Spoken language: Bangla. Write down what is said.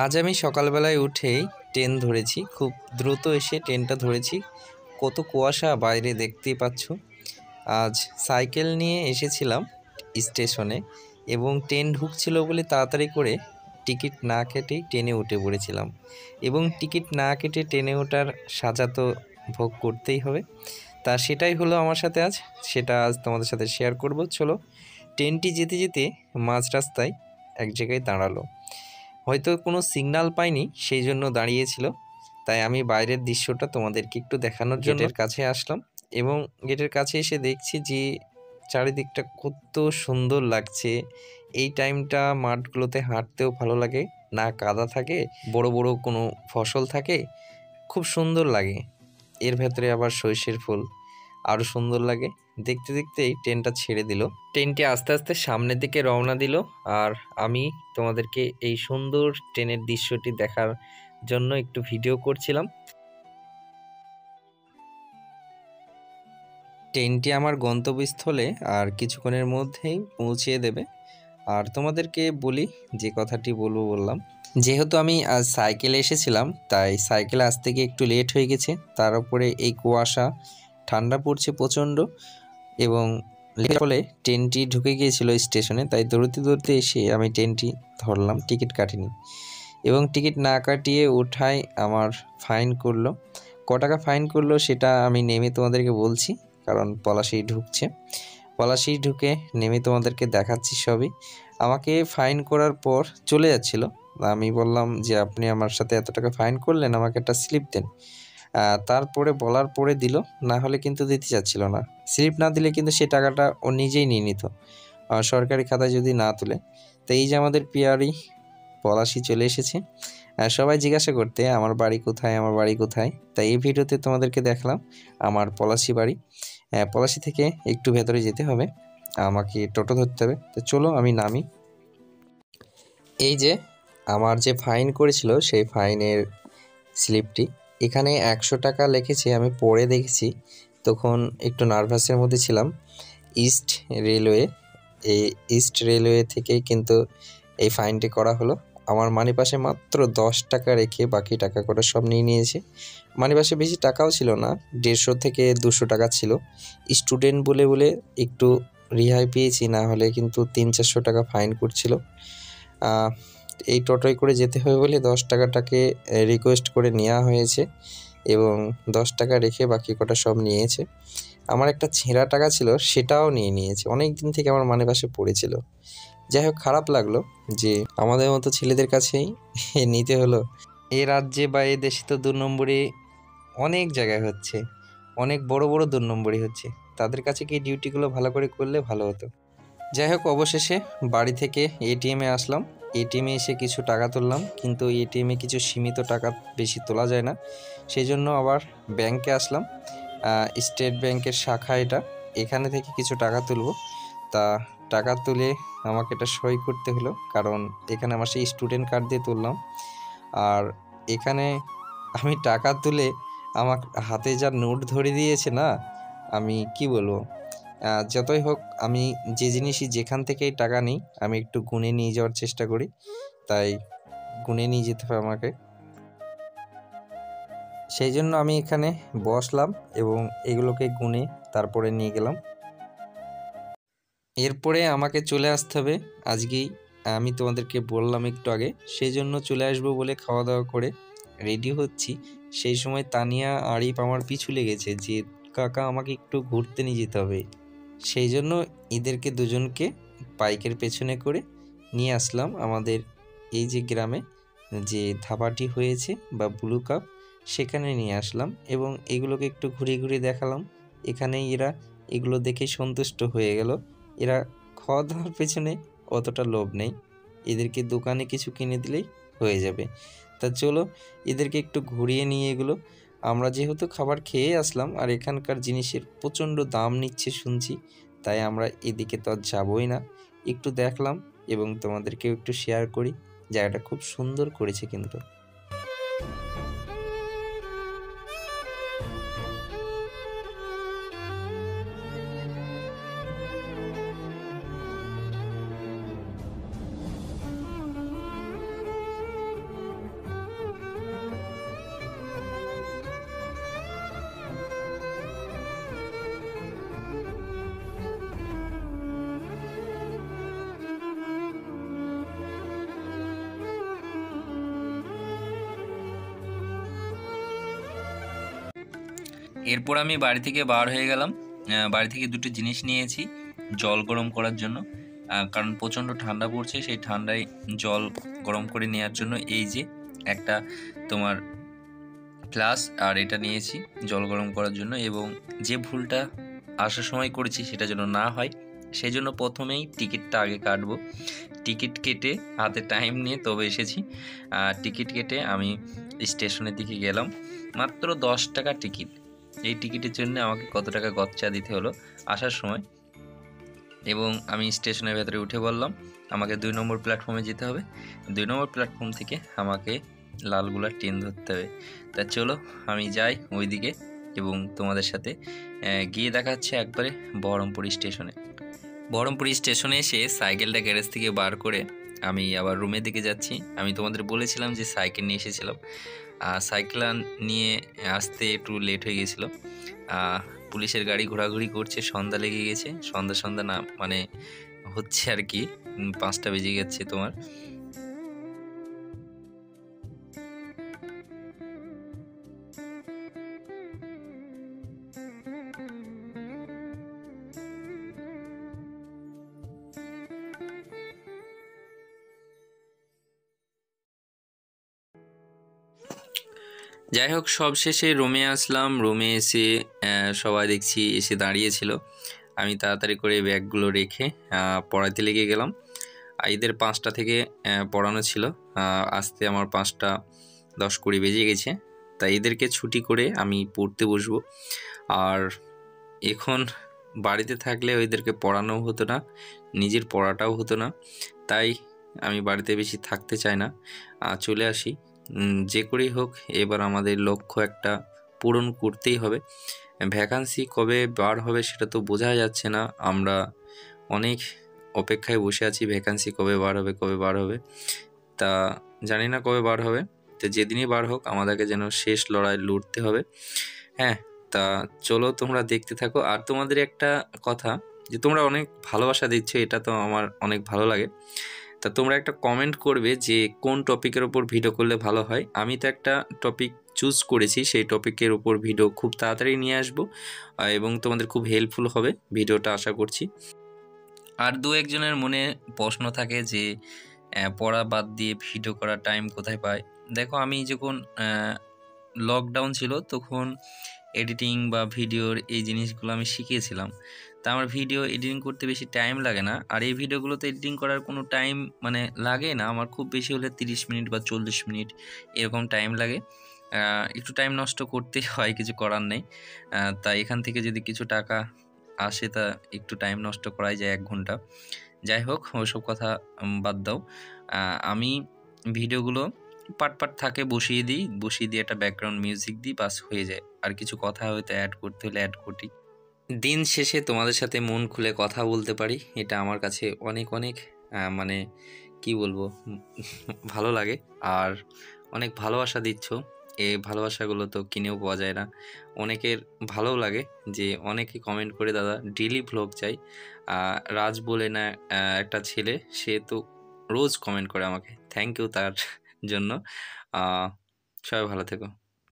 আজ আমি সকালবেলায় উঠেই ট্রেন ধরেছি, খুব দ্রুত এসে ট্রেনটা ধরেছি। কত কুয়াশা বাইরে দেখতেই পাচ্ছ। আজ সাইকেল নিয়ে এসেছিলাম স্টেশনে এবং ট্রেন ঢুকছিল বলে তাড়াতাড়ি করে টিকিট না কেটেই ট্রেনে উঠে পড়েছিলাম। এবং টিকিট না কেটে ট্রেনে ওঠার সাজা তো ভোগ করতেই হবে। তা সেটাই হলো আমার সাথে আজ, সেটা আজ তোমাদের সাথে শেয়ার করব। চলো। ট্রেনটি যেতে যেতে মাঝ রাস্তায় এক জায়গায় দাঁড়ালো, হয়তো কোনো সিগন্যাল পাইনি, সেই জন্য দাঁড়িয়েছিল। তাই আমি বাইরের দৃশ্যটা তোমাদেরকে একটু দেখানোর জন্য গেটের কাছে আসলাম এবং গেটের কাছে এসে দেখছি যে চারিদিকটা কত সুন্দর লাগছে। এই টাইমটা মাঠগুলোতে হাঁটতেও ভালো লাগে, না কাদা থাকে, বড় বড় কোনো ফসল থাকে, খুব সুন্দর লাগে। এর ভেতরে আবার সর্ষের ফুল, আরও সুন্দর লাগে। দেখতে দেখতেই ট্রেনটা ছেড়ে দিল, ট্রেনটি আস্তে আস্তে সামনের দিকে রওনা দিল। আর আমি তোমাদেরকে এই সুন্দর ট্রেনের দৃশ্যটি দেখার জন্য একটু ভিডিও করছিলাম। ট্রেনটি আমার গন্তব্যস্থলে আর কিছুক্ষণের মধ্যেই পৌঁছিয়ে দেবে। আর তোমাদেরকে বলি, যে কথাটি বললাম, যেহেতু আমি আজ সাইকেলে এসেছিলাম তাই সাইকেলে আসতে গিয়ে একটু লেট হয়ে গেছে। তার উপরে এই কুয়াশা, ঠান্ডা পড়ছে প্রচণ্ড এবং ফলে ট্রেনটি ঢুকে গিয়েছিল স্টেশনে। তাই দৌড়তে দৌড়তে এসে আমি ট্রেনটি ধরলাম, টিকিট কাটিনি এবং টিকিট না কাটিয়ে ওঠায় আমার ফাইন করলো। ক টাকা ফাইন করলো সেটা আমি নেমে তোমাদেরকে বলছি, কারণ পলাশি ঢুকছে। পলাশি ঢুকে নেমে তোমাদেরকে দেখাচ্ছি সবই। আমাকে ফাইন করার পর চলে যাচ্ছিল। আমি বললাম যে আপনি আমার সাথে এত টাকা ফাইন করলেন, আমাকে একটা স্লিপ দেন। তারপরে বলার পরে দিল, না হলে কিন্তু দিতে চাচ্ছিল না। স্লিপ না দিলে কিন্তু সে টাকাটা ও নিজেই নিয়ে নিত, সরকারি খাতায় যদি না তুলে। তো এই যে আমাদের পিয়ারি পলাশি চলে এসেছে। সবাই জিজ্ঞাসা করতে আমার বাড়ি কোথায়, আমার বাড়ি কোথায়। তাই এই ভিডিওতে তোমাদেরকে দেখালাম আমার পলাশি বাড়ি। পলাশি থেকে একটু ভেতরে যেতে হবে, আমাকে টোটো ধরতে হবে। তো চলো আমি নামি। এই যে আমার যে ফাইন করেছিল সেই ফাইনের স্লিপটি, এখানে 100 টাকা লিখেছে। আমি পড়ে দেখেছি, তখন একটু নার্ভাসের মধ্যে ছিলাম। ইস্ট রেলওয়ে, এই ইস্ট রেলওয়ে থেকেই কিন্তু এই ফাইনটি করা হলো। আমার মানিপাশে মাত্র 10 টাকা রেখে বাকি টাকা করে সব নিয়ে নিয়েছে। মানিপাশে বেশি টাকাও ছিল না, 150 থেকে 200 টাকা ছিল। স্টুডেন্ট বলে বলে একটু রেহাই পেয়েছি, না হলে কিন্তু 300-400 টাকা ফাইন করছিল। এই টোটোয় করে যেতে হবে বলে 10 টাকাটাকে রিকোয়েস্ট করে নেওয়া হয়েছে এবং 10 টাকা রেখে বাকি কটা সব নিয়েছে। আমার একটা ছেঁড়া টাকা ছিল, সেটাও নিয়ে নিয়েছে। অনেক দিন থেকে আমার মানিপাশে পড়েছিল। যাই হোক, খারাপ লাগলো যে আমাদের মতো ছেলেদের কাছেই নিতে হলো। এ রাজ্যে বা এ দেশে তো 2 নম্বরই অনেক জায়গায় হচ্ছে, অনেক বড় বড় 2 নম্বরই হচ্ছে। তাদের কাছে কি ডিউটিগুলো ভালো করে করলে ভালো হতো। যাই হোক, অবশেষে বাড়ি থেকে এটিএমে আসলাম। এটিএমে এসে কিছু টাকা তুললাম, কিন্তু এটিএমে কিছু সীমিত টাকা, বেশি তোলা যায় না। সেই জন্য আবার ব্যাংকে আসলাম। স্টেট ব্যাংকের শাখা এটা, এখানে থেকে কিছু টাকা তুলব। তা টাকা তুলে আমাকে এটা সই করতে হলো, কারণ এখানে আমার সেই স্টুডেন্ট কার্ড দিয়ে তুললাম। আর এখানে আমি টাকা তুলে আমার হাতে যা নোট ধরে দিয়েছে না, আমি কি বলবো। যতই হোক, আমি যে জিনিসই যেখান থেকেই টাকা নিই আমি একটু গুনে নিয়ে যাওয়ার চেষ্টা করি, তাই গুনে নিয়ে যেতে হবে আমাকে। সেই জন্য আমি এখানে বসলাম এবং এগুলোকে গুনে তারপরে নিয়ে গেলাম। এরপরে আমাকে চলে আসতে হবে আজকেই, আমি তোমাদেরকে বললাম একটু আগে। সেই জন্য চলে আসবো বলে খাওয়া দাওয়া করে রেডি হচ্ছি। সেই সময় তানিয়া আরিফ আমার পিছু লেগেছে যে কাকা আমাকে একটু ঘুরতে নিয়ে যেতে হবে। সেই জন্য এদেরকে দুজনকে বাইকের পেছনে করে নিয়ে আসলাম আমাদের এই যে গ্রামে যে ধাবাটি হয়েছে বা ব্লু কাপ, সেখানে নিয়ে আসলাম এবং এগুলোকে একটু ঘুরিয়ে ঘুরিয়ে দেখালাম। এখানেই এরা এগুলো দেখে সন্তুষ্ট হয়ে গেল। এরা খাওয়া দাওয়ার পেছনে অতটা লোভ নেই, এদেরকে দোকানে কিছু কিনে দিলেই হয়ে যাবে। তা চলো এদেরকে একটু ঘুরিয়ে নিয়ে এগুলো। আমরা যেহেতু খাবার খেয়ে আসলাম আর এখানকার জিনিসের প্রচণ্ড দাম নিচ্ছে শুনছি, তাই আমরা এদিকে তো আর যাবোই না। একটু দেখলাম এবং তোমাদেরকেও একটু শেয়ার করি। জায়গাটা খুব সুন্দর করেছে কিন্তু। এরপর আমি বাড়ি থেকে বার হয়ে গেলাম। বাড়ি থেকে দুটো জিনিস নিয়েছি জল গরম করার জন্য, কারণ প্রচণ্ড ঠান্ডা পড়ছে। সেই ঠান্ডায় জল গরম করে নেওয়ার জন্য এই যে একটা তোমার গ্লাস আর এটা নিয়েছি জল গরম করার জন্য। এবং যে ভুলটা আসার সময় করেছি সেটা যেন না হয়, সেই জন্য প্রথমেই টিকিটটা আগে কাটবো। টিকিট কেটে হাতে টাইম নিয়ে তবে এসেছি। টিকিট কেটে আমি স্টেশনের দিকে গেলাম। মাত্র 10 টাকা টিকিট। এই টিকিটের জন্য আমাকে কত টাকা গচ্চা দিতে হলো আসার সময়। এবং আমি স্টেশনের ভেতরে উঠে বললাম আমাকে 2 নম্বর প্ল্যাটফর্মে যেতে হবে। 2 নম্বর প্ল্যাটফর্ম থেকে আমাকে লালগোলার ট্রেন ধরতে হবে। তা চলো আমি যাই ওইদিকে এবং তোমাদের সাথে গিয়ে দেখা হচ্ছে একবারে বহরমপুর স্টেশনে। বহরমপুর স্টেশনে এসে সাইকেলটা গ্যারেজ থেকে বার করে আমি আবার রুমের দিকে যাচ্ছি। আমি তোমাদের বলেছিলাম যে সাইকেল নিয়ে এসেছিলাম, সাইকেল নিয়ে আসতে একটু লেট হয়ে গেছিলো। পুলিশের গাড়ি ঘোরাঘুরি করছে, সন্ধ্যা লেগে গেছে। সন্ধ্যা না মানে হচ্ছে আর কি, 5টা বেজে গেছে তোমার। যাই হোক, সবশেষে রুমে আসলাম। রুমে এসে সবাই দেখছি এসে দাঁড়িয়েছিল। আমি তাড়াতাড়ি করে ব্যাগগুলো রেখে পড়াতে লেগে গেলাম। এদের 5টা থেকে পড়ানো ছিল, আসতে আমার 5টা 10-20 বেজে গেছে। তাই এদেরকে ছুটি করে আমি পড়তে বসবো। আর এখন বাড়িতে থাকলে ওইদেরকে পড়ানোও হতো না, নিজের পড়াটাও হতো না। তাই আমি বাড়িতে বেশি থাকতে চাই না, চলে আসি। যে করেই হোক এবার আমাদের লক্ষ্য একটা পূরণ করতেই হবে। ভ্যাকান্সি কবে বার হবে সেটা তো বোঝা যাচ্ছে না। আমরা অনেক অপেক্ষায় বসে আছি, ভ্যাকান্সি কবে বার হবে। তা জানি না কবে বার হবে। তো যেদিনই বার হোক আমাদেরকে যেন শেষ লড়াই লড়তে হবে। হ্যাঁ, তা চলো তোমরা দেখতে থাকো। আর তোমাদের একটা কথা, যে তোমরা অনেক ভালোবাসা দিচ্ছ, এটা তো আমার অনেক ভালো লাগে। তা তোমরা একটা কমেন্ট করবে যে কোন টপিকের ওপর ভিডিও করলে ভালো হয়। আমি তো একটা টপিক চুজ করেছি, সেই টপিকের ওপর ভিডিও খুব তাড়াতাড়ি নিয়ে আসবো এবং তোমাদের খুব হেল্পফুল হবে ভিডিওটা, আশা করছি। আর 2-1 জনের মনে প্রশ্ন থাকে যে পড়া বাদ দিয়ে ভিডিও করার টাইম কোথায় পায়। দেখো, আমি যখন লকডাউন ছিল তখন এডিটিং বা ভিডিওর এই জিনিসগুলো আমি শিখিয়েছিলাম। তা আমার ভিডিও এডিটিং করতে বেশি টাইম লাগে না। আর এই ভিডিওগুলোতে এডিটিং করার কোনো টাইম মানে লাগে না, আমার খুব বেশি হলে 30 মিনিট বা 40 মিনিট এরকম টাইম লাগে। একটু টাইম নষ্ট করতেই হয়, কিছু করার নেই। তাই এখান থেকে যদি কিছু টাকা আসে তা একটু টাইম নষ্ট করাই যায় 1 ঘন্টা। যাই হোক, ওসব কথা বাদ দাও। আমি ভিডিওগুলো পার্ট থাকে বসিয়ে দিয়ে একটা ব্যাকগ্রাউন্ড মিউজিক দিই, বাস হয়ে যায়। আর কিছু কথা হয়তো অ্যাড করতে হলে অ্যাড করি। দিন শেষে তোমাদের সাথে মন খুলে কথা বলতে পারি, এটা আমার কাছে অনেক অনেক মানে কি বলবো, ভালো লাগে। আর অনেক ভালোবাসা দিচ্ছ, এই ভালোবাসাগুলো তো কিনেও পাওয়া যায় না। অনেকের ভালোও লাগে যে অনেকে কমেন্ট করে দাদা ডেলি ভ্লগ চাই। রাজ বলে না একটা ছেলে, সে তো রোজ কমেন্ট করে আমাকে, থ্যাংক ইউ তার জন্য। সবাই ভালো থেকো।